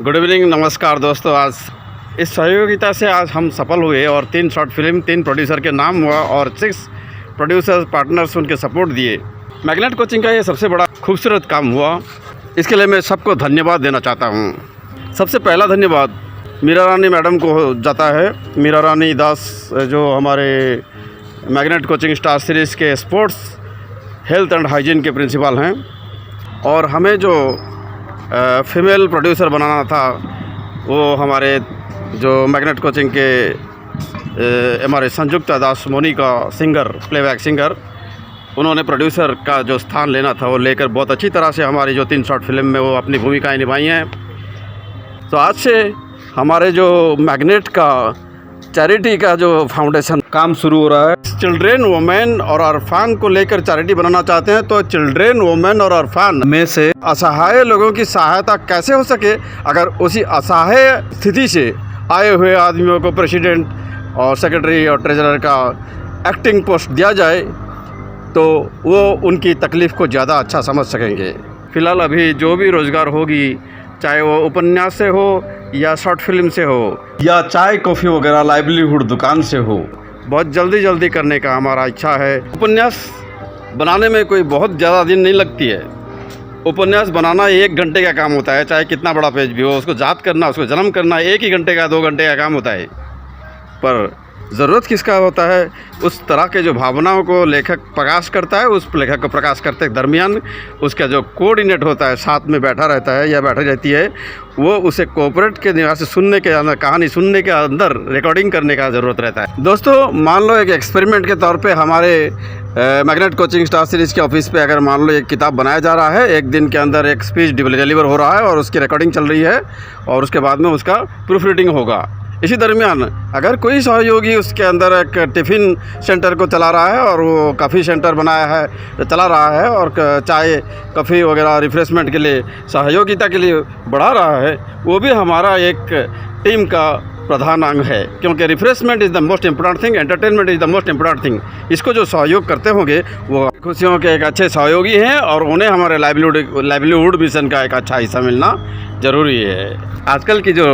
Good evening, नमस्कार दोस्तों। आज इस सहयोगिता से आज हम सफल हुए और 3 शॉर्ट फिल्म 3 प्रोड्यूसर के नाम हुआ और 6 प्रोड्यूसर पार्टनर्स उनके सपोर्ट दिए। मैग्नेट कोचिंग का ये सबसे बड़ा खूबसूरत काम हुआ। इसके लिए मैं सबको धन्यवाद देना चाहता हूँ। सबसे पहला धन्यवाद मीरा रानी मैडम को जाता है। मीरा रानी दास जो हमारे मैग्नेट कोचिंग स्टार सीरीज़ के स्पोर्ट्स हेल्थ एंड हाइजीन के प्रिंसिपल हैं और हमें जो फीमेल प्रोड्यूसर बनाना था वो हमारे जो मैग्नेट कोचिंग के हमारे संयुक्ता दास मोनिका सिंगर, प्लेबैक सिंगर, उन्होंने प्रोड्यूसर का जो स्थान लेना था वो लेकर बहुत अच्छी तरह से हमारी जो 3 शॉर्ट फिल्म में वो अपनी भूमिकाएं निभाई हैं। तो आज से हमारे जो मैग्नेट का चैरिटी का जो फाउंडेशन काम शुरू हो रहा है। चिल्ड्रेन, वुमेन और ऑर्फन को लेकर चैरिटी बनाना चाहते हैं। तो चिल्ड्रेन, वुमेन और ऑर्फन में से असहाय लोगों की सहायता कैसे हो सके, अगर उसी असहाय स्थिति से आए हुए आदमियों को प्रेसिडेंट और सेक्रेटरी और ट्रेजरर का एक्टिंग पोस्ट दिया जाए तो वो उनकी तकलीफ़ को ज़्यादा अच्छा समझ सकेंगे। फ़िलहाल अभी जो भी रोज़गार होगी, चाहे वो उपन्यास से हो या शॉर्ट फिल्म से हो या चाय कॉफ़ी वगैरह लाइवलीहुड दुकान से हो, बहुत जल्दी करने का हमारा इच्छा है। उपन्यास बनाने में कोई बहुत ज़्यादा दिन नहीं लगती है। उपन्यास बनाना 1 घंटे का काम होता है, चाहे कितना बड़ा पेज भी हो। उसको जात करना, उसको जन्म करना 1 ही घंटे का 2 घंटे का काम होता है। पर ज़रूरत किसका होता है, उस तरह के जो भावनाओं को लेखक प्रकाश करता है, उस लेखक को प्रकाश करते दरमियान उसका जो कोऑर्डिनेट होता है, साथ में बैठा रहता है या बैठी रहती है, वो उसे कोऑपरेट के निवास से सुनने के अंदर, कहानी सुनने के अंदर रिकॉर्डिंग करने का ज़रूरत रहता है। दोस्तों, मान लो एक एक्सपेरिमेंट के तौर पे हमारे मैग्नेट कोचिंग स्टार सीरीज़ के ऑफिस पे अगर मान लो एक किताब बनाया जा रहा है, 1 दिन के अंदर एक स्पीच डिलीवर हो रहा है और उसकी रिकॉर्डिंग चल रही है और उसके बाद में उसका प्रूफ रीडिंग होगा। इसी दरमियान अगर कोई सहयोगी उसके अंदर एक टिफ़िन सेंटर को चला रहा है और वो काफ़ी सेंटर बनाया है, चला रहा है और चाय कॉफ़ी वगैरह रिफ़्रेशमेंट के लिए, सहयोगिता के लिए बढ़ा रहा है, वो भी हमारा एक टीम का प्रधान अंग है। क्योंकि refreshment is the most important thing, entertainment is the most important thing. इसको जो सहयोग करते होंगे वो खुशियों के एक अच्छे सहयोगी हैं और उन्हें हमारे लाइवलीहुड मिशन का एक अच्छा हिस्सा मिलना ज़रूरी है। आजकल की जो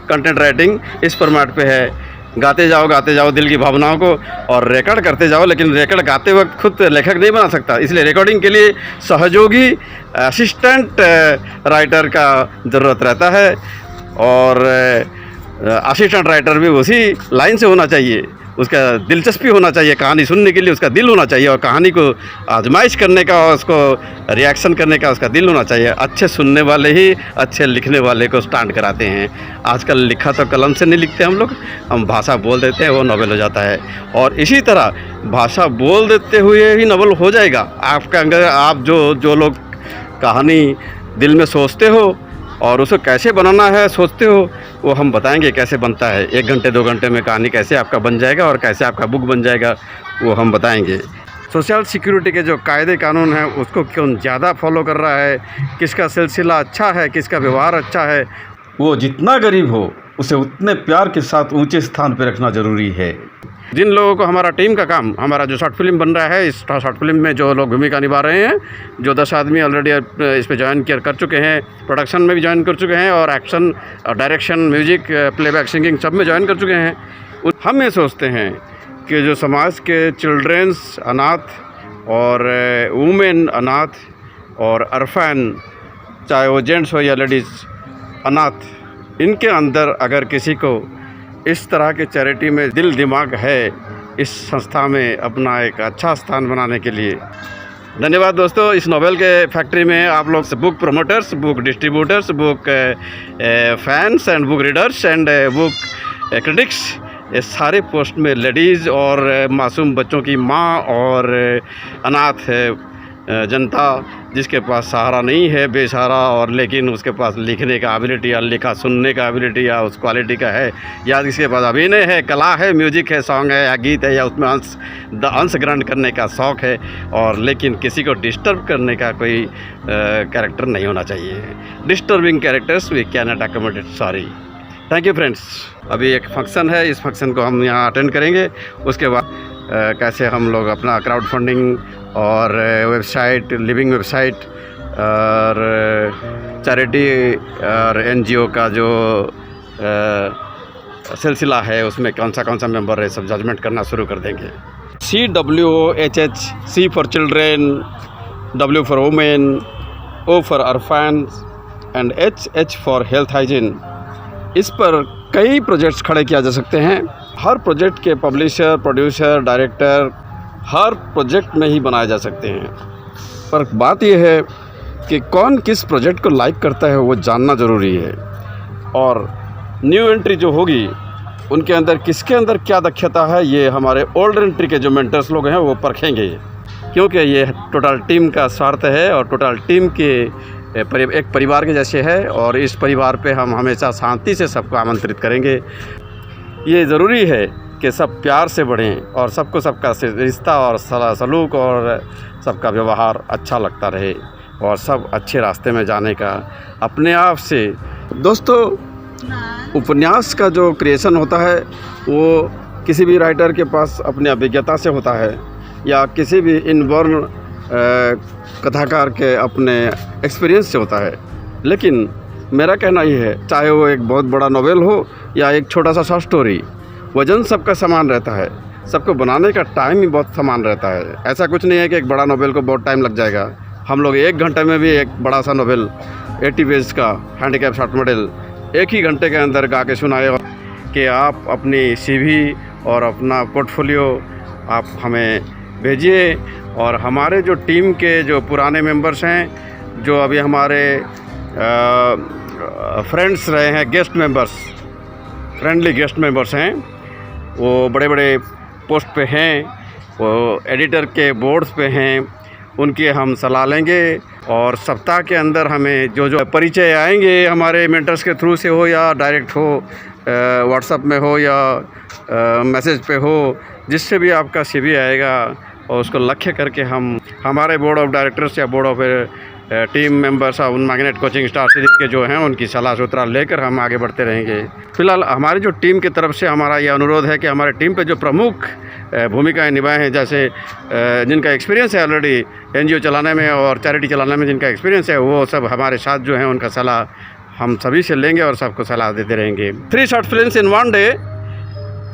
कंटेंट राइटिंग इस फॉर्मेट पे है, गाते जाओ दिल की भावनाओं को और रिकॉर्ड करते जाओ, लेकिन रिकॉर्ड गाते वक्त खुद लेखक नहीं बना सकता। इसलिए रिकॉर्डिंग के लिए सहयोगी असिस्टेंट राइटर का ज़रूरत रहता है और असिस्टेंट राइटर भी उसी लाइन से होना चाहिए। उसका दिलचस्पी होना चाहिए, कहानी सुनने के लिए उसका दिल होना चाहिए और कहानी को आजमाइश करने का और उसको रिएक्शन करने का उसका दिल होना चाहिए। अच्छे सुनने वाले ही अच्छे लिखने वाले को स्टांड कराते हैं। आजकल लिखा तो कलम से नहीं लिखते हम भाषा बोल देते हैं, वो नॉवेल हो जाता है। और इसी तरह भाषा बोल देते हुए ही नॉवेल हो जाएगा आपका। अगर आप जो लोग कहानी दिल में सोचते हो और उसे कैसे बनाना है सोचते हो, वो हम बताएंगे कैसे बनता है। 1 घंटे 2 घंटे में कहानी कैसे आपका बन जाएगा और कैसे आपका बुक बन जाएगा, वो हम बताएंगे। सोशल सिक्योरिटी के जो कायदे कानून हैं उसको कौन ज़्यादा फॉलो कर रहा है, किसका सिलसिला अच्छा है, किसका व्यवहार अच्छा है, वो जितना गरीब हो उसे उतने प्यार के साथ ऊंचे स्थान पर रखना ज़रूरी है। जिन लोगों को हमारा टीम का काम, हमारा जो शॉर्ट फिल्म बन रहा है, इस शॉर्ट फिल्म में जो लोग भूमिका निभा रहे हैं, जो 10 आदमी ऑलरेडी इस पे ज्वाइन कर चुके हैं, प्रोडक्शन में भी ज्वाइन कर चुके हैं और action, direction, music, playback, singing सब में ज्वाइन कर चुके हैं। हम ये सोचते हैं कि जो समाज के चिल्ड्रेंस अनाथ और वुमेन अनाथ और ऑर्फन, चाहे वो जेंट्स हो या लेडीज़ अनाथ, इनके अंदर अगर किसी को इस तरह के चैरिटी में दिल दिमाग है, इस संस्था में अपना एक अच्छा स्थान बनाने के लिए धन्यवाद। दोस्तों, इस नॉवेल के फैक्ट्री में आप लोग book promoters, book distributors, book fans and book readers and book critics, ये सारे पोस्ट में लेडीज़ और मासूम बच्चों की माँ और अनाथ जनता जिसके पास सहारा नहीं है, बेसहारा, और लेकिन उसके पास लिखने का एबिलिटी या लिखा सुनने का एबिलिटी या उस क्वालिटी का है, या जिसके पास अभिनय है, कला है, म्यूजिक है, सॉन्ग है या गीत है, या उसमें अंश ग्रहण करने का शौक़ है, और लेकिन किसी को डिस्टर्ब करने का कोई कैरेक्टर नहीं होना चाहिए। Disturbing characters we can not accommodate, sorry. Thank you friends. अभी एक फंक्शन है, इस फंक्शन को हम यहाँ अटेंड करेंगे। उसके बाद कैसे हम लोग अपना क्राउड फंडिंग और वेबसाइट, लिविंग वेबसाइट और चैरिटी और एनजीओ का जो सिलसिला है उसमें कौन सा मेंबर है सब जजमेंट करना शुरू कर देंगे। CWOHH, C for children, W for women, O for orphans and HH for health hygiene. इस पर कई प्रोजेक्ट्स खड़े किया जा सकते हैं। हर प्रोजेक्ट के पब्लिशर, प्रोड्यूसर, डायरेक्टर हर प्रोजेक्ट में ही बनाए जा सकते हैं। पर बात यह है कि कौन किस प्रोजेक्ट को लाइक करता है वो जानना ज़रूरी है, और न्यू एंट्री जो होगी उनके अंदर किसके अंदर क्या दक्षता है ये हमारे ओल्ड एंट्री के जो मेंटर्स लोग हैं वो परखेंगे, क्योंकि ये टोटल टीम का स्वार्थ है और टोटल टीम के एक परिवार के जैसे है, और इस परिवार पे हम हमेशा शांति से सबको आमंत्रित करेंगे। ये ज़रूरी है कि सब प्यार से बढ़ें और सबको सबका रिश्ता और सलूक और सबका व्यवहार अच्छा लगता रहे और सब अच्छे रास्ते में जाने का अपने आप से। दोस्तों, उपन्यास का जो क्रिएशन होता है वो किसी भी राइटर के पास अपनी अभिज्ञता से होता है या किसी भी इनबॉर्न कथाकार के अपने एक्सपीरियंस से होता है। लेकिन मेरा कहना ये है, चाहे वो एक बहुत बड़ा नोवेल हो या एक छोटा सा शॉर्ट स्टोरी, वजन सबका समान रहता है, सबको बनाने का टाइम ही बहुत समान रहता है। ऐसा कुछ नहीं है कि एक बड़ा नोवेल को बहुत टाइम लग जाएगा। हम लोग 1 घंटे में भी एक बड़ा सा नोवेल 80 पेज का हैंडीकैप शॉर्ट मॉडल 1 ही घंटे के अंदर गा के सुनाए। कि आप अपनी CV और अपना पोर्टफोलियो आप हमें भेजिए, और हमारे जो टीम के जो पुराने मेंबर्स हैं, जो अभी हमारे फ्रेंड्स रहे हैं, guest members, friendly guest members हैं, वो बड़े बड़े पोस्ट पे हैं, वो एडिटर के बोर्ड्स पे हैं, उनकी हम सलाह लेंगे। और सप्ताह के अंदर हमें जो परिचय आएंगे हमारे मेंटर्स के थ्रू से हो या डायरेक्ट हो, व्हाट्सएप में हो या मैसेज पे हो, जिससे भी आपका CV आएगा और उसको लक्ष्य करके हम हमारे बोर्ड ऑफ डायरेक्टर्स या बोर्ड ऑफ टीम मेंबर्स उन मैग्नेट कोचिंग स्टार सीरीज़ के जो हैं उनकी सलाह सूत्रा लेकर हम आगे बढ़ते रहेंगे। फ़िलहाल हमारी जो टीम की तरफ से हमारा ये अनुरोध है कि हमारे टीम पे जो प्रमुख भूमिकाएं निभाए हैं, जैसे जिनका एक्सपीरियंस है ऑलरेडी NGO चलाने में और चैरिटी चलाने में जिनका एक्सपीरियंस है, वो सब हमारे साथ जो हैं उनका सलाह हम सभी से लेंगे और सबको सलाह देते रहेंगे। 3 short films in 1 day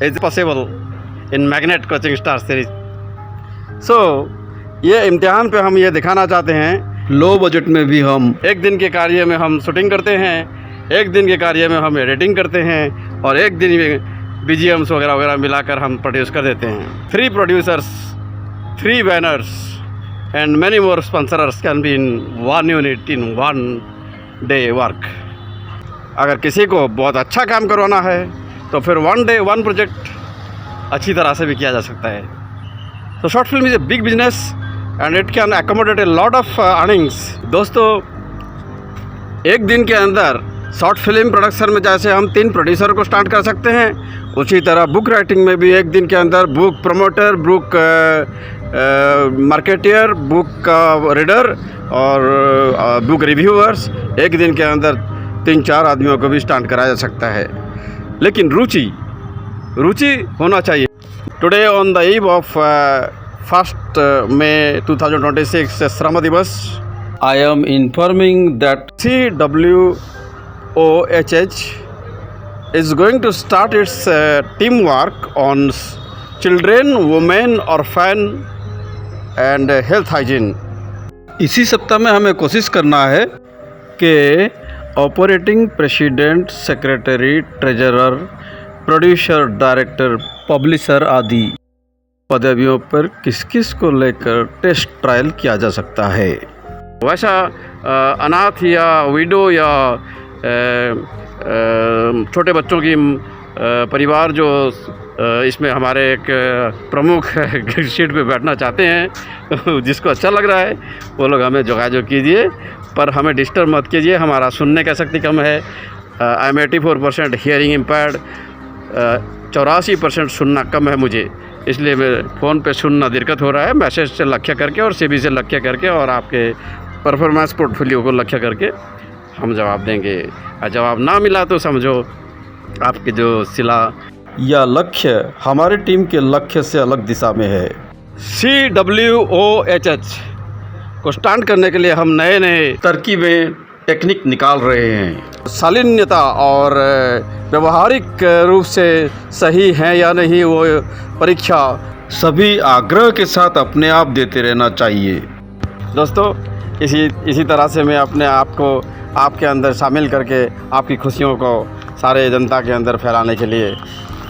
is possible in magnet coaching star series. ये इम्तिहान पे हम ये दिखाना चाहते हैं, लो बजट में भी हम 1 दिन के कार्य में हम शूटिंग करते हैं, 1 दिन के कार्य में हम एडिटिंग करते हैं, और 1 दिन में BGMs वगैरह वगैरह मिलाकर हम प्रोड्यूस कर देते हैं। 3 producers, 3 banners and many more sponsors can be in 1 unit in 1 day work. अगर किसी को बहुत अच्छा काम करवाना है तो फिर 1 डे 1 प्रोजेक्ट अच्छी तरह से भी किया जा सकता है। तो short film is a big business and it can accommodate a lot of earnings. दोस्तों, 1 दिन के अंदर शॉर्ट फिल्म प्रोडक्शन में जैसे हम 3 प्रोड्यूसर को स्टार्ट कर सकते हैं, उसी तरह बुक राइटिंग में भी 1 दिन के अंदर book promoter, book marketeer, book का रीडर और बुक रिव्यूअर्स, 1 दिन के अंदर 3-4 आदमियों को भी स्टार्ट कराया जा सकता है। लेकिन रुचि होना चाहिए। Today on the eve of 1st May 2026 श्रम दिवस, I am informing that CWOHH is going to start its teamwork on children, women, orphan and health hygiene। इसी सप्ताह में हमें कोशिश करना है कि operating president, secretary, treasurer, producer, director, publisher आदि पदवियों पर किस किस को लेकर टेस्ट ट्रायल किया जा सकता है। वैसा अनाथ या विडो या छोटे बच्चों की परिवार जो इसमें हमारे एक प्रमुख सीट पे बैठना चाहते हैं, जिसको अच्छा लग रहा है वो लोग हमें जोगाजोग कीजिए, पर हमें डिस्टर्ब मत कीजिए। हमारा सुनने का शक्ति कम है। आई एम 84% हियरिंग इम्पेयर्ड, 84% सुनना कम है मुझे, इसलिए मेरे फ़ोन पे सुनना दिक्कत हो रहा है। मैसेज से लक्ष्य करके और CV से लक्ष्य करके और आपके परफॉर्मेंस पोर्टफोलियो को लक्ष्य करके हम जवाब देंगे। और जवाब ना मिला तो समझो आपके जो सिला या लक्ष्य हमारे टीम के लक्ष्य से अलग दिशा में है। CWOHH को स्टंट करने के लिए हम नए नए तरकीबें टेक्निक निकाल रहे हैं। शालीनता और व्यवहारिक रूप से सही है या नहीं वो परीक्षा सभी आग्रह के साथ अपने आप देते रहना चाहिए। दोस्तों इसी तरह से मैं अपने आप को आपके अंदर शामिल करके आपकी खुशियों को सारे जनता के अंदर फैलाने के लिए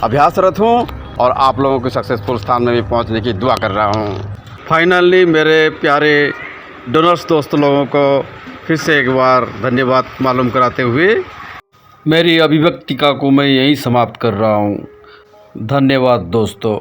अभ्यासरत हूँ और आप लोगों को सक्सेसफुल स्थान में भी पहुँचने की दुआ कर रहा हूँ। फाइनली मेरे प्यारे डोनर्स दोस्त लोगों को फिर से एक बार धन्यवाद मालूम कराते हुए मेरी अभिव्यक्तिका को मैं यहीं समाप्त कर रहा हूँ। धन्यवाद दोस्तों।